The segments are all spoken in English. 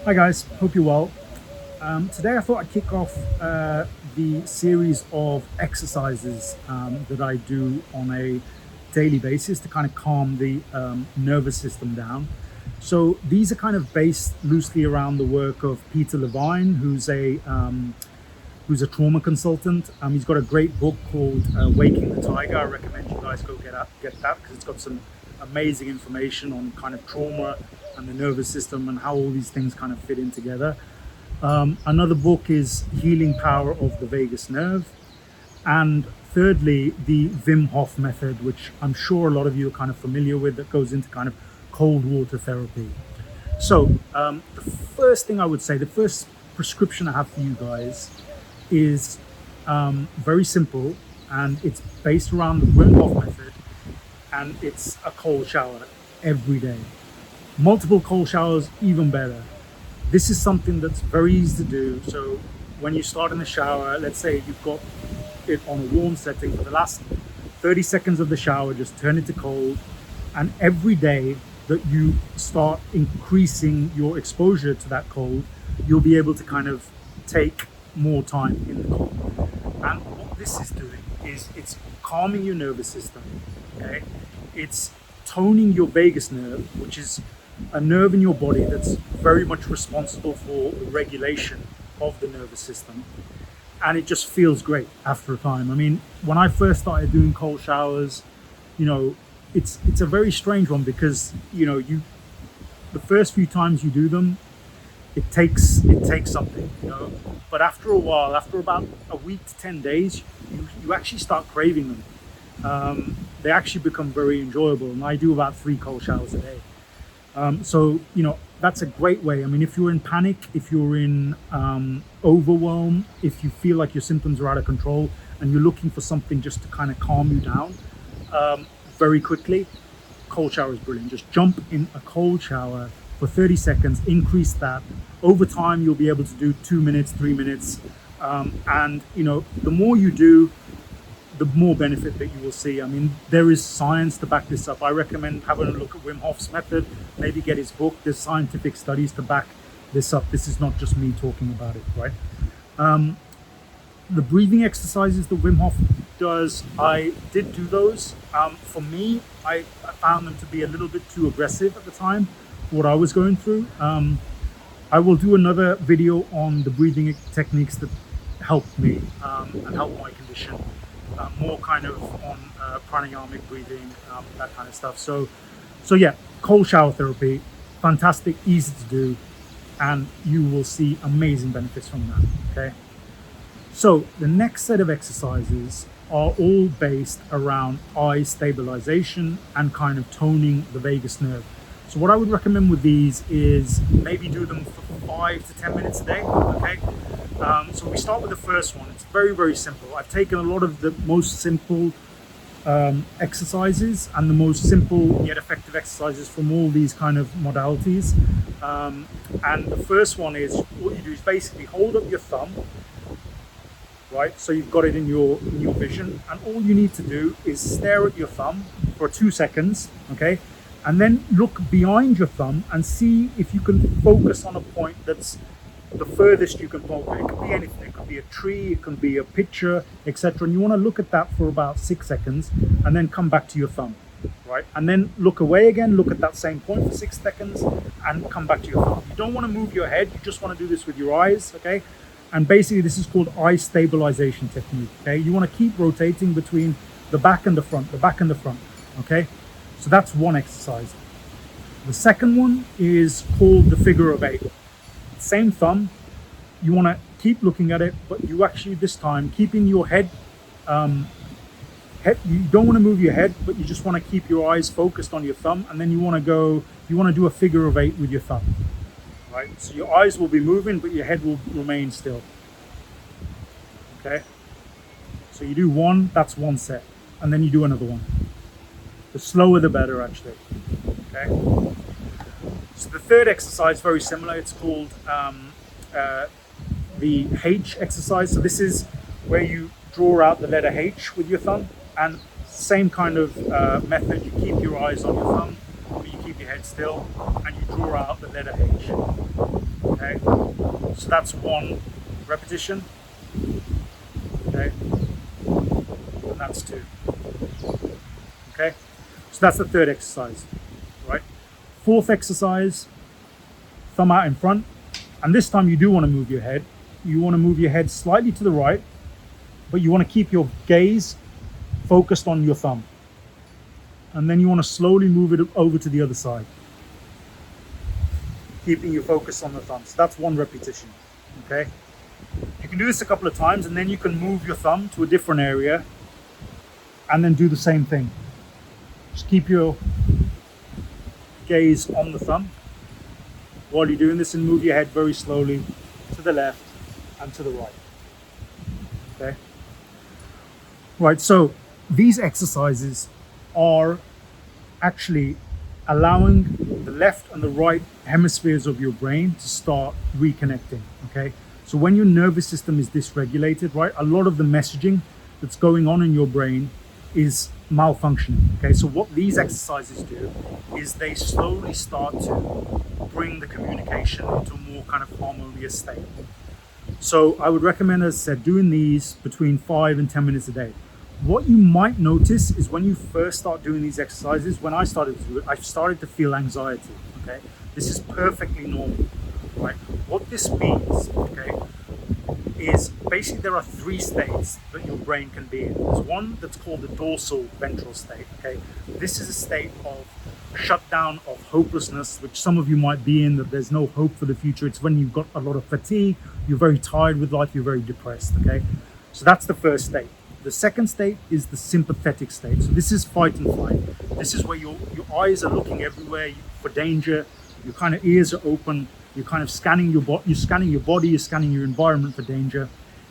Hi guys, hope you're well. Today I thought I'd kick off the series of exercises that I do on a daily basis to kind of calm the nervous system down. So these are kind of based loosely around the work of Peter Levine, who's a trauma consultant. He's got a great book called Waking the Tiger. I recommend you guys go get that because it's got some amazing information on kind of trauma and the nervous system and how all these things kind of fit in together. Another book is Healing Power of the Vagus Nerve. And thirdly, the Wim Hof method, which I'm sure a lot of you are kind of familiar with, that goes into kind of cold water therapy. So the first thing I would say, the first prescription I have for you guys is very simple, and it's based around the Wim Hof method, and it's a cold shower every day. Multiple cold showers, even better. This is something that's very easy to do. So when you start in the shower, let's say you've got it on a warm setting, for the last 30 seconds of the shower, just turn it to cold. And every day that you start increasing your exposure to that cold, you'll be able to kind of take more time in the cold. And what this is doing is it's calming your nervous system, okay? It's toning your vagus nerve, which is a nerve in your body that's very much responsible for the regulation of the nervous system. And it just feels great after a time. I mean, when I first started doing cold showers, it's a very strange one because, the first few times you do them, it takes something, but after a while, after about a week to 10 days, you actually start craving them. They actually become very enjoyable, and I do about 3 cold showers a day. So that's a great way. I mean, if you're in panic, if you're in overwhelm, if you feel like your symptoms are out of control and you're looking for something just to kind of calm you down very quickly, cold shower is brilliant. Just jump in a cold shower for 30 seconds, increase that. Over time, you'll be able to do 2 minutes, 3 minutes. And the more you do, the more benefit that you will see. I mean, there is science to back this up. I recommend having a look at Wim Hof's method, maybe get his book. There's scientific studies to back this up. This is not just me talking about it, right? The breathing exercises that Wim Hof does, I did do those. For me, I found them to be a little bit too aggressive at the time, what I was going through. I will do another video on the breathing techniques that helped me and helped my condition. More kind of on pranayamic breathing, that kind of stuff. So yeah, cold shower therapy, fantastic, easy to do, and you will see amazing benefits from that, okay? So the next set of exercises are all based around eye stabilization and kind of toning the vagus nerve. So what I would recommend with these is maybe do them for 5 to 10 minutes a day, okay? So we start with the first one. It's very, very simple. I've taken a lot of the most simple exercises and the most simple yet effective exercises from all these kind of modalities. And the first one is, what you do is basically hold up your thumb, right? So you've got it in your vision, and all you need to do is stare at your thumb for 2 seconds, okay? And then look behind your thumb and see if you can focus on a point that's the furthest you can focus. It could be anything. It could be a tree, it could be a picture, etc. And you want to look at that for about 6 seconds and then come back to your thumb, right? And then look away again, look at that same point for 6 seconds and come back to your thumb. You don't want to move your head, you just want to do this with your eyes, okay? And basically this is called eye stabilization technique, okay? You want to keep rotating between the back and the front, okay? So that's one exercise. The second one is called the figure of 8. Same thumb, you want to keep looking at it, but you actually this time keeping your head, you don't want to move your head, but you just want to keep your eyes focused on your thumb, and then you want to do a figure of 8 with your thumb, right? So your eyes will be moving, but your head will remain still, okay? So you do one, that's one set, and then you do another one. The slower the better, actually, okay? So the third exercise, very similar. It's called the H exercise. So this is where you draw out the letter H with your thumb, and same kind of method. You keep your eyes on your thumb, but you keep your head still, and you draw out the letter H. Okay, so that's 1 repetition. Okay, and that's 2. Okay, so that's the 3rd exercise, right? 4th exercise, thumb out in front, and this time you do want to move your head. You want to move your head slightly to the right, but you want to keep your gaze focused on your thumb. And then you want to slowly move it over to the other side, keeping your focus on the thumb. So that's 1 repetition, okay? You can do this a couple of times, and then you can move your thumb to a different area and then do the same thing. Just keep your gaze on the thumb while you're doing this, and move your head very slowly to the left and to the right. Okay? Right, so these exercises are actually allowing the left and the right hemispheres of your brain to start reconnecting. Okay, so when your nervous system is dysregulated, right, a lot of the messaging that's going on in your brain is malfunctioning. Okay, so what these exercises do is they slowly start to bring the communication into a more kind of harmonious state. So I would recommend, as I said, doing these between 5 and 10 minutes a day. What you might notice is when you first start doing these exercises, when I started to do it, I started to feel anxiety. Okay, this is perfectly normal, right? What this means, okay, is basically there are 3 states that your brain can be in. There's one that's called the dorsal ventral state. Okay, this is a state of shutdown, of hopelessness, which some of you might be in, that there's no hope for the future. It's when you've got a lot of fatigue, you're very tired with life, you're very depressed. Okay, so that's the first state. The second state is the sympathetic state. So this is fight and flight. This is where your eyes are looking everywhere for danger. Your kind of ears are open. You're kind of scanning your body. You're scanning your body. You're scanning your environment for danger.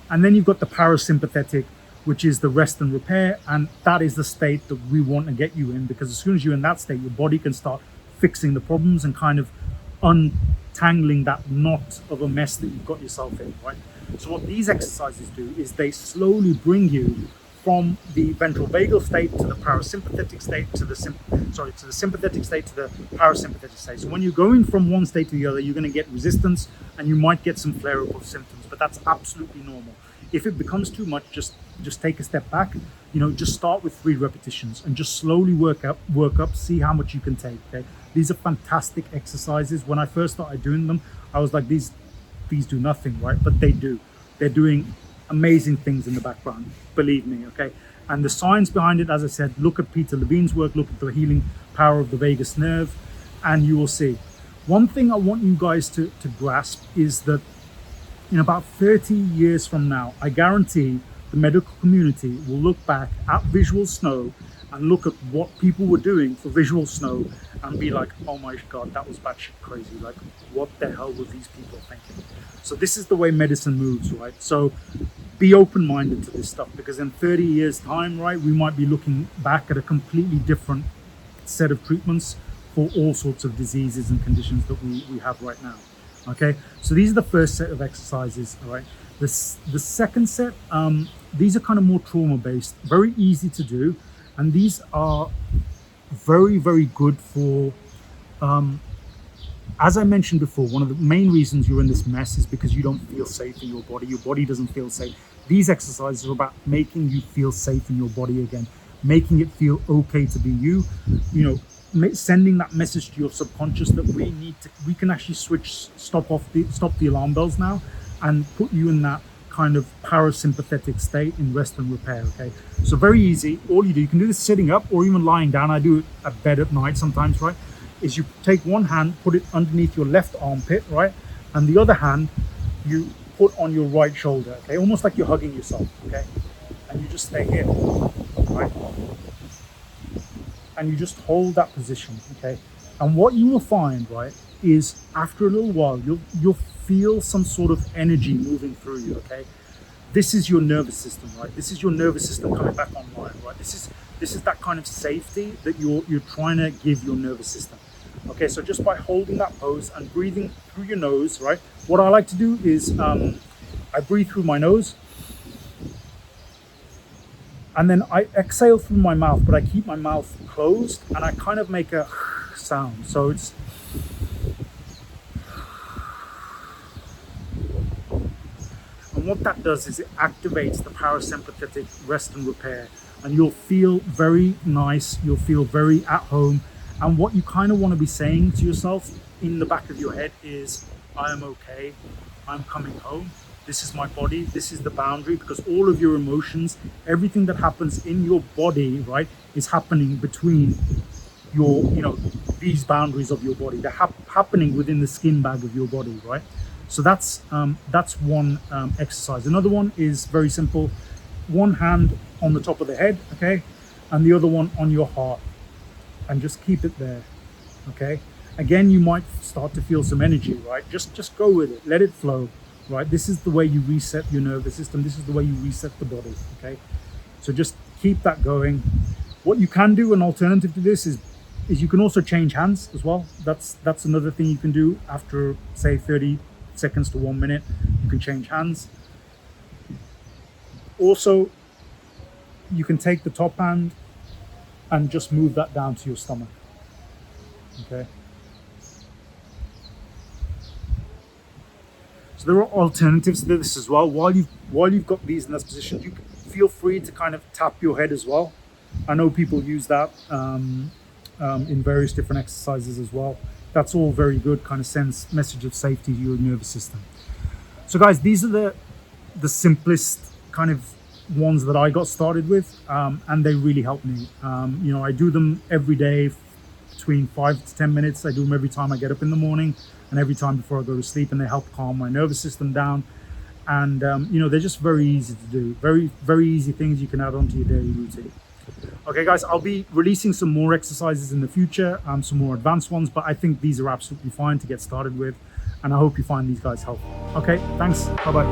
And then you've got the parasympathetic, which is the rest and repair. And that is the state that we want to get you in, because as soon as you're in that state, your body can start fixing the problems and kind of untangling that knot of a mess that you've got yourself in, right? So what these exercises do is they slowly bring you from the ventral vagal state to the parasympathetic state to the sympathetic state to the parasympathetic state. So when you're going from one state to the other, you're going to get resistance and you might get some flare-up of symptoms, but that's absolutely normal. If it becomes too much, just take a step back. You know, just start with 3 repetitions and just slowly work up, see how much you can take. Okay, these are fantastic exercises. When I first started doing them, I was like, these do nothing, right? But they do. They're doing amazing things in the background, believe me. Okay, and the science behind it, as I said, look at Peter Levine's work, look at the healing power of the vagus nerve, and you will see. One thing I want you guys to grasp is that in about 30 years from now, I guarantee the medical community will look back at visual snow and look at what people were doing for visual snow and be like, oh my God, that was batshit crazy. Like, what the hell were these people thinking? So this is the way medicine moves, right? So be open-minded to this stuff, because in 30 years time, right, we might be looking back at a completely different set of treatments for all sorts of diseases and conditions that we have right now. Okay, so these are the first set of exercises. All right, the second set, these are kind of more trauma based, very easy to do, and these are very, very good for as I mentioned before, one of the main reasons you're in this mess is because you don't feel safe in your body doesn't feel safe. These exercises are about making you feel safe in your body again, making it feel okay to be you, sending that message to your subconscious that we can actually stop the alarm bells now and put you in that kind of parasympathetic state in rest and repair. Okay, so very easy. All you do, you can do this sitting up or even lying down. I do it at bed at night sometimes, right? Is you take one hand, put it underneath your left armpit, right, and the other hand you put on your right shoulder, okay, almost like you're hugging yourself, okay, and you just stay here, right, and you just hold that position, okay, and what you will find, right, is after a little while you'll feel some sort of energy moving through you. Okay, this is your nervous system, right? This is your nervous system coming back online, right? This is that kind of safety that you're trying to give your nervous system. Okay, so just by holding that pose and breathing through your nose, right? What I like to do is I breathe through my nose and then I exhale through my mouth, but I keep my mouth closed and I kind of make a sound. So it's And what that does is it activates the parasympathetic rest and repair, and you'll feel very nice, you'll feel very at home. And what you kind of want to be saying to yourself in the back of your head is, I am okay, I'm coming home, this is my body, this is the boundary, because all of your emotions, everything that happens in your body, right, is happening between your, these boundaries of your body. They're happening within the skin bag of your body, right? So that's one exercise. Another one is very simple. One hand on the top of the head, okay, and the other one on your heart, and just keep it there, okay? Again, you might start to feel some energy, right? Just go with it, let it flow, right? This is the way you reset your nervous system. This is the way you reset the body, okay? So just keep that going. What you can do, an alternative to this, is you can also change hands as well. That's another thing you can do after, say, 30 seconds to 1 minute. You can change hands. Also, you can take the top hand and just move that down to your stomach, okay? So there are alternatives to this as well. While you've got these in this position, you can feel free to kind of tap your head as well. I know people use that in various different exercises as well. That's all very good, kind of sends message of safety to your nervous system. So guys, these are the simplest kind of ones that I got started with, and they really help me. I do them every day between 5 to 10 minutes. I do them every time I get up in the morning and every time before I go to sleep, and they help calm my nervous system down. And they're just very easy to do, very, very easy things you can add onto your daily routine. Okay guys, I'll be releasing some more exercises in the future, some more advanced ones, but I think these are absolutely fine to get started with, and I hope you find these guys helpful. Okay, thanks, bye-bye.